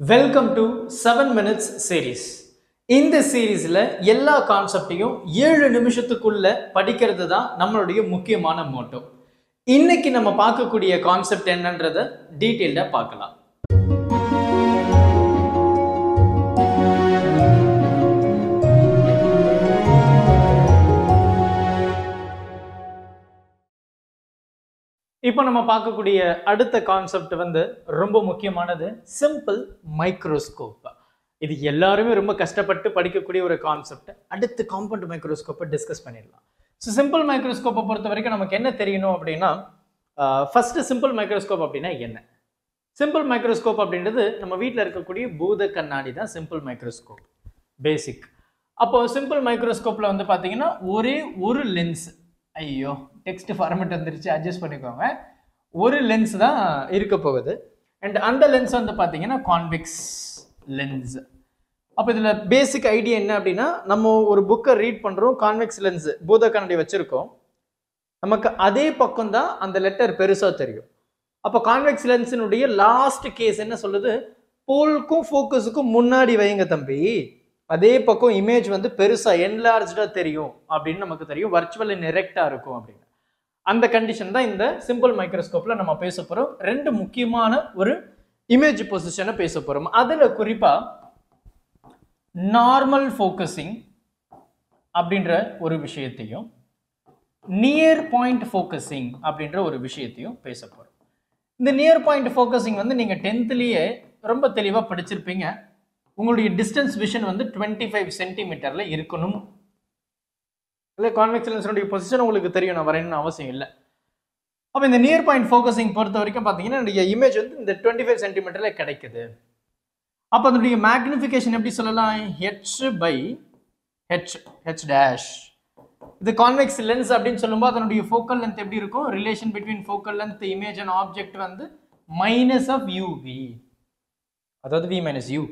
Welcome to 7 minutes series. இந்த சீரீஸ்ல எல்லா கான்செப்டையும் 7 நிமிஷத்துக்குள்ள படிக்கிறது தான் நம்மளுடைய முக்கியமான மோட்டோ. இன்னைக்கு நம்ம பார்க்கக்கூடிய கான்செப்ட் என்னன்றதை டீடைல்டா பார்க்கலாம். இப்போ நம்ம பார்க்கக்கூடிய அடுத்த கான்செப்ட் ரொம்ப முக்கியமானது சிம்பிள் மைக்ரோஸ்கோப். இது எல்லாருமே ரொம்ப கஷ்டப்பட்டு படிக்கக்கூடிய ஒரு கான்செப்ட். அடுத்து காம்பவுண்ட் மைக்ரோஸ்கோப்பை டிஸ்கஸ் பண்ணிடலாம். ஸோ சிம்பிள் மைக்ரோஸ்கோப்பை பொறுத்த வரைக்கும் நமக்கு என்ன தெரியணும் அப்படின்னா, ஃபர்ஸ்ட் சிம்பிள் மைக்ரோஸ்கோப் அப்படின்னா என்ன? சிம்பிள் மைக்ரோஸ்கோப் அப்படின்றது நம்ம வீட்டில் இருக்கக்கூடிய பூத கண்ணாடி தான் சிம்பிள் மைக்ரோஸ்கோப் பேசிக். அப்போ சிம்பிள் மைக்ரோஸ்கோப்ல பார்த்தீங்கன்னா ஒரே ஒரு லென்ஸ், ஐயோ டெக்ஸ்ட் ஃபார்மேட் வந்துருச்சு, அட்ஜஸ்ட் பண்ணிக்கோங்க. ஒரு லென்ஸ் தான் இருக்க போகுது. அண்ட் அந்த லென்ஸ் பார்த்தீங்கன்னா கான்வெக்ஸ் லென்ஸ். அப்போ இதில் பேசிக் ஐடியா என்ன அப்படின்னா, நம்ம ஒரு புக்கை ரீட் பண்ணுறோம், கான்வெக்ஸ் லென்ஸ் பூத கண்ணாடி வச்சுருக்கோம், நமக்கு அதே பக்கம் தான் அந்த லெட்டர் பெருசாக தெரியும். அப்போ கான்வெக்ஸ் லென்ஸினுடைய லாஸ்ட் கேஸ் என்ன சொல்லுது, போலுக்கும் ஃபோக்கஸுக்கும் முன்னாடி வைங்க தம்பி, அதே பக்கம் இமேஜ் பெருசாக என்லார்ஜாக தெரியும் அப்படின்னு நமக்கு தெரியும், வர்ச்சுவல் அண்ட் எரெக்டாக இருக்கும் அப்படின்னு. அந்த கண்டிஷன் தான் இந்த சிம்பிள் மைக்ரோஸ்கோப்பில் நம்ம பேச போகிறோம். ரெண்டு முக்கியமான ஒரு இமேஜ் பொசிஷனை பேச போகிறோம். அதில் குறிப்பாக நார்மல் ஃபோக்கஸிங் அப்படின்ற ஒரு விஷயத்தையும் நியர் பாயிண்ட் ஃபோக்கஸிங் அப்படின்ற ஒரு விஷயத்தையும் பேச போகிறோம். இந்த நியர் பாயிண்ட் ஃபோக்கஸிங் நீங்கள் 10th ரொம்ப தெளிவாக படிச்சிருப்பீங்க. உங்களுடைய டிஸ்டன்ஸ் விஷன் 25 சென்டிமீட்டர்ல இருக்கணும். இல்லை கான்வெக்ஸ் லென்ஸினுடைய பொசிஷன் உங்களுக்கு தெரியும், நான் வரையணும்னு அவசியம் இல்லை. அப்போ இந்த நியர் பாயிண்ட் ஃபோக்கஸிங் பொறுத்த வரைக்கும் பார்த்தீங்கன்னா என்னுடைய இமேஜ் இந்த 25 சென்டிமீட்டர்ல கிடைக்குது. அப்போ அதனுடைய மேக்னிஃபிகேஷன் எப்படி சொல்லலாம், h டேஷ். இது கான்வெக்ஸ் லென்ஸ் அப்படின்னு சொல்லும்போது அதனுடைய ஃபோக்கல் லென்த் எப்படி இருக்கும், relation between focal length image and object minus of UV, அதாவது v மைனஸ் யூ.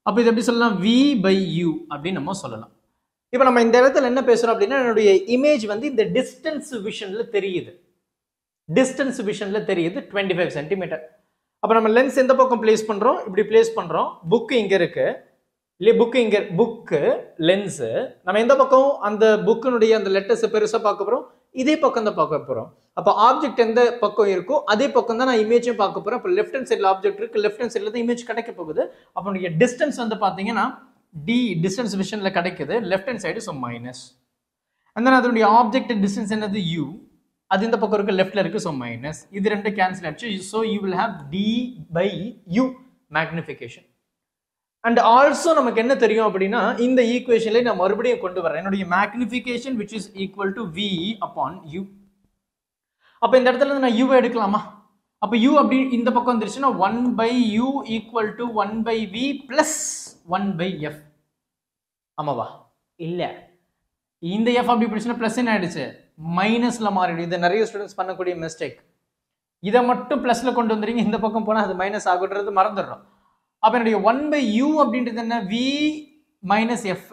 அப்போ இது எப்படி சொல்லலாம், v by u அப்படின்னு நம்ம சொல்லலாம். இப்போ நம்ம இந்த இடத்துல என்ன பேசுறோம் அப்படின்னா, என்னுடைய இமேஜ் இந்த டிஸ்டன்ஸ் விஷன்ல தெரியுது, 25 சென்டிமீட்டர். அப்போ நம்ம லென்ஸ் எந்த பக்கம் பிளேஸ் பண்றோம், இப்படி பிளேஸ் பண்றோம், புக் இங்க இருக்கு இல்லையா, புக்கு லென்ஸ் நம்ம எந்த பக்கம் அந்த புக்கினுடைய அந்த லெட்டர்ஸ் பெருசா பார்க்க போறோம், இதே பக்கம் தான் பார்க்க போறோம். அப்போ ஆப்ஜெக்ட் எந்த பக்கம் இருக்கோ அதே பக்கம் தான் நான் இமேஜும் பார்க்க போறேன். இப்போ லெஃப்ட் ஹேண்ட் சைடில் ஆப்ஜெக்ட் இருக்கு, லெஃப்ட் ஹேண்ட் சைடில் தான் இமேஜ் கிடைக்க போகுது. அப்போ நீங்க டிஸ்டன்ஸ் பார்த்தீங்கன்னா டி டிஸ்டன்ஸ் விஷன்ல கிடைக்குது, left hand side so minus. And then அதனுடைய ஆப்ஜெக்ட் டிஸ்டன்ஸ் என்னது யூ, அது இந்த பக்கம் இருக்கு, லெஃப்ட்ல இருக்கு, ஸோ மைனஸ். இது ரெண்டு கேன்சல் ஆச்சு, so you will have D by U magnification. And also நமக்கு என்ன தெரியும் அப்படின்னா, இந்த ஈக்குவேஷன்ல நான் மறுபடியும் கொண்டு வரேன் என்னுடைய magnification which is equal to V upon U. அப்போ இந்த இடத்துல நான் யூ எடுக்கலாமா? அப்போ யூ அப்படி இந்த பக்கம் வந்துருச்சுன்னா 1 by u equal to 1 by v plus 1 by f. ஆமாவா? இல்லை, இந்த f அப்படி பிடிச்சுன்னா பிளஸ் என்ன ஆயிடுச்சு, மைனஸ்ல மாறிடும். இது நிறைய ஸ்டூடெண்ட்ஸ் பண்ணக்கூடிய மிஸ்டேக். இதை மட்டும் பிளஸ்ல கொண்டு வந்துறீங்க, இந்த பக்கம் போனால் அது மைனஸ் ஆகுன்றது மறந்துடுறோம். அப்போ என்னுடைய 1 by u அப்படின்றது என்ன, v மைனஸ் f.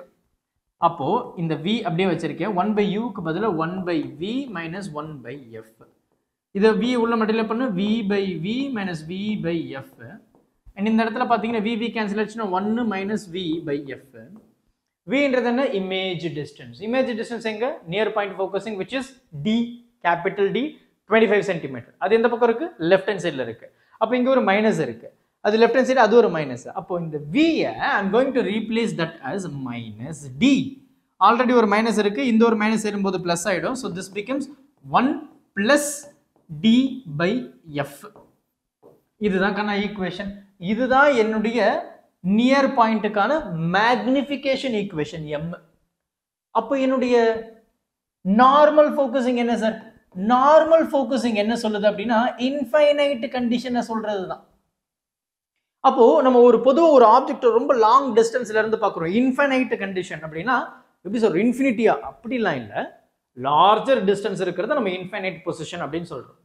அப்போ இந்த v அப்படியே வச்சிருக்கேன், 1 by u க்கு பதிலாக 1 by v minus 1 by f. இதை v உள்ள மல்டிப்ளை பண்ணு, v by v minus v by f. And இந்த இடத்துல பார்த்தீங்கன்னா v கேன்சல் ஆச்சுன்னா 1 மைனஸ் v by f. vன்றது என்ன, இமேஜ் டிஸ்டன்ஸ். இமேஜ் டிஸ்டன்ஸ் எங்க, near point focusing which is d, capital D, 25 centimetre. அது எந்த பக்கம் இருக்கு, லெஃப்ட் ஹேண்ட் சைடில் இருக்கு. அப்போ இங்கே ஒரு மைனஸ் இருக்கு, அது லெஃப்ட் ஹேண்ட் சைடு, அது ஒரு மைனஸ். அப்போ இந்த v I am going to replace that as minus d. Already ஒரு மைனஸ் இருக்கு, இந்த ஒரு மைனஸ் சேரும்போது பிளஸ் ஆயிடும். So this becomes 1 plus d by f. இதுதான் கண்ணா ஈக்குவேஷன். இதுதான் என்னுடைய நியர் பாயிண்ட்டுக்கான மேக்னிஃபிகேஷன் ஈக்குவேஷன் m. அப்போ என்னுடைய நார்மல் ஃபோக்கஸிங் என்ன சார், நார்மல் ஃபோக்கஸிங் என்ன சொல்லுது அப்படின்னா, இன்ஃபைனைட் கண்டிஷனை சொல்றது தான். அப்போ நம்ம ஒரு பொதுவாக ஒரு ஆப்ஜெக்ட் ரொம்ப லாங் டிஸ்டன்ஸ்ல இருந்து பார்க்குறோம், இன்ஃபைனைட் கண்டிஷன் அப்படின்னா எப்படி சொல்றோம், இன்ஃபினிட்டியா அப்படிலாம் இல்லை, லார்ஜர் டிஸ்டன்ஸ் இருக்கிறத நம்ம இன்ஃபைனைட் பொசிஷன் அப்படின்னு சொல்றோம்.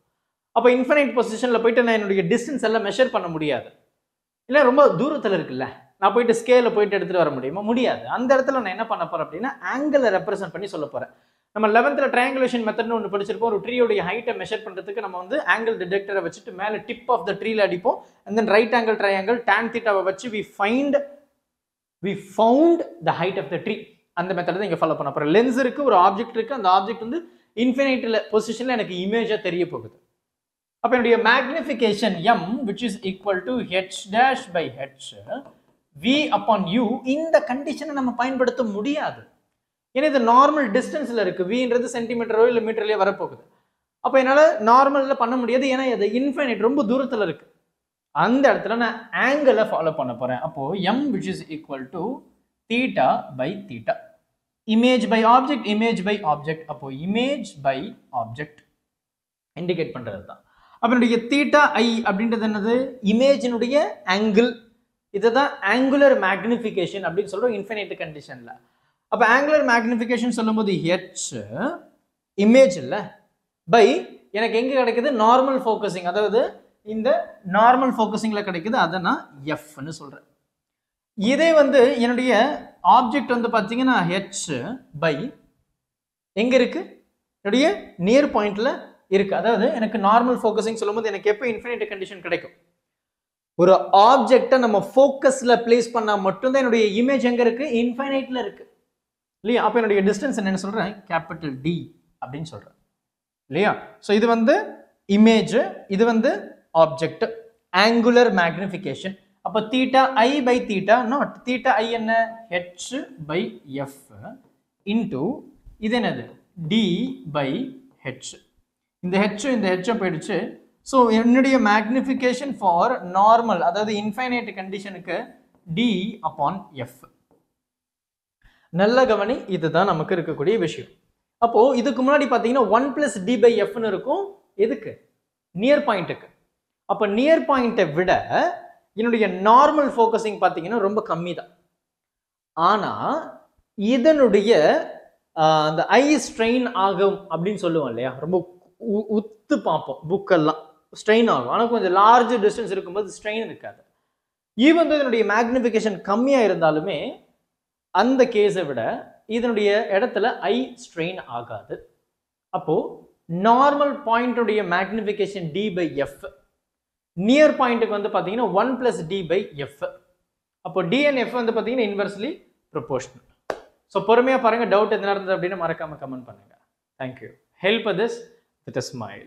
அப்போ இன்ஃபைனைட் பொசிஷன்ல போயிட்டு நான் என்னுடைய டிஸ்டன்ஸ் எல்லாம் மெஷர் பண்ண முடியாது, இல்லை ரொம்ப தூரத்தில் இருக்குல்ல, நான் போயிட்டு ஸ்கேல போயிட்டு எடுத்துட்டு வர முடியுமா, முடியாது. அந்த இடத்துல நான் என்ன பண்ண போறேன் அப்படின்னா, ஆங்கிளை ரெப்ரசென்ட் பண்ணி சொல்ல போறேன். நம்ம 11th ட்ரையாங்குலேஷன் மெத்தட்னு ஒன்று படிச்சிருப்போம். ஒரு ட்ரீயோடைய ஹைட்டை மெஷர் பண்ணுறதுக்கு நம்ம வந்து ஆங்கிள் டிடெக்டரை வச்சுட்டு மேலே டிப் ஆஃப் த ட்ரீல அடிப்போம். And then right angle triangle tan தீட்டாவை வச்சு we found the height of the tree. அந்த மெத்தட் தான் இங்கே ஃபாலோ பண்ண போகிறோம். லென்ஸ் இருக்கு, ஒரு ஆப்ஜெக்ட் இருக்கு, அந்த ஆப்ஜெக்ட் வந்து இன்ஃபினைட்ல பொசிஷன்ல எனக்கு இமேஜா தெரிய போகுது. அப்போ என்னுடைய magnification m which is equal to h dash by h v upon u. இந்த கண்டிஷனை நம்ம பயன்படுத்த முடியாது. ஏன்னா இது நார்மல் டிஸ்டன்ஸ்ல இருக்கு. vன்றது சென்டிமீட்டரோ இல்லை மீட்டர்லயோ வரப்போகுது. அப்போ என்னால் நார்மலில் பண்ண முடியாது, ஏன்னா இது இன்ஃபைனைட் ரொம்ப தூரத்தில் இருக்கு. அந்த இடத்துல நான் ஆங்கிளை ஃபாலோ பண்ண போறேன். அப்போ m which is equal to theta by theta. Image by object, image by object. அப்போ இமேஜ் பை ஆப்ஜெக்ட் இண்டிகேட் பண்றது தான். அப்போ என்னுடைய தீட்டா ஐ அப்படின்றது என்னது? இமேஜினுடைய ஆங்கிள். இதுதான் ஆங்குலர் மேக்னிஃபிகேஷன் அப்படின்னு சொல்றோம் இன்ஃபினைட் கண்டிஷன்ல. அப்போ ஆங்குலர் மேக்னிஃபிகேஷன் சொல்லும்போது h இமேஜ் இல்ல பை எனக்கு எங்க கிடைக்குது? Normal focusing. அதாவது இந்த நார்மல் ஃபோக்கஸிங்ல கிடைக்குது, அதை நான் எஃப்னு சொல்றேன். இதே வந்து என்னுடைய ஆப்ஜெக்ட் வந்து பார்த்தீங்கன்னா h பை எங்க இருக்கு? என்னுடைய நியர் பாயிண்ட்ல இருக்கு. அதாவது எனக்கு நார்மல் ஃபோக்கஸிங் சொல்லும்போது எனக்கு எப்போ இன்ஃபினைட் கண்டிஷன் கிடைக்கும்? ஒரு ஆப்ஜெக்டை நம்ம ஃபோக்கஸ்ல பிளேஸ் பண்ணா மட்டும்தான் என்னுடைய இமேஜ் எங்க இருக்கு? இன்ஃபைனைட்ல இருக்கு இல்லையா? அப்போ என்னுடைய டிஸ்டன்ஸ் என்னன்னு சொல்றேன்? கேபிட்டல் D அப்படின்னு சொல்றேன் இல்லையா? ஸோ இது வந்து இமேஜ், இது வந்து ஆப்ஜெக்ட். Angular magnification. அப்போ theta i by theta naught. Theta i என்ன? h பை எஃப் இன்டூ இது என்னது? d by h. இந்த h போயிடுச்சு. ஸோ என்னுடைய மேக்னிஃபிகேஷன் ஃபார் நார்மல், அதாவது இன்ஃபைனைட் கண்டிஷனுக்கு d அப்பான் எஃப். நல்ல கவனி, இதுதான் நமக்கு இருக்கக்கூடிய விஷயம். அப்போ இதுக்கு முன்னாடி பார்த்தீங்கன்னா 1 + d பை எஃப்னு இருக்கும். எதுக்கு? நியர் பாயிண்ட்டுக்கு. அப்போ நியர் பாயிண்ட்டை விட என்னுடைய நார்மல் ஃபோக்கஸிங் பார்த்தீங்கன்னா ரொம்ப கம்மி தான். ஆனால் இதனுடைய அந்த ஐ ஸ்ட்ரெயின் ஆகும் அப்படின்னு சொல்லுவோம் இல்லையா? ரொம்ப உத்து பார்ப்போம், புக்கெல்லாம் ஸ்ட்ரெயின் ஆகும். ஆனால் கொஞ்சம் லார்ஜ் டிஸ்டன்ஸ் இருக்கும்போது ஸ்ட்ரெயின் இருக்காது. ஈவன் இதனுடைய மேக்னிஃபிகேஷன் கம்மியாக இருந்தாலுமே அந்த கேஸை விட இதனுடைய இடத்துல ஐ ஸ்ட்ரெயின் ஆகாது. அப்போ நார்மல் பாயிண்ட்டுடைய magnification d by f, near பாயிண்ட்டுக்கு வந்து பார்த்தீங்கன்னா 1 + d பை எஃப். அப்போ d and f வந்து பார்த்தீங்கன்னா இன்வெர்ஸ்லி ப்ரொபோர்ஷனல். ஸோ பொறுமையாக பாருங்க, டவுட் எதுனா இருந்தது அப்படின்னு மறக்காம கமெண்ட் பண்ணுங்க. Thank you. Help this with a smile.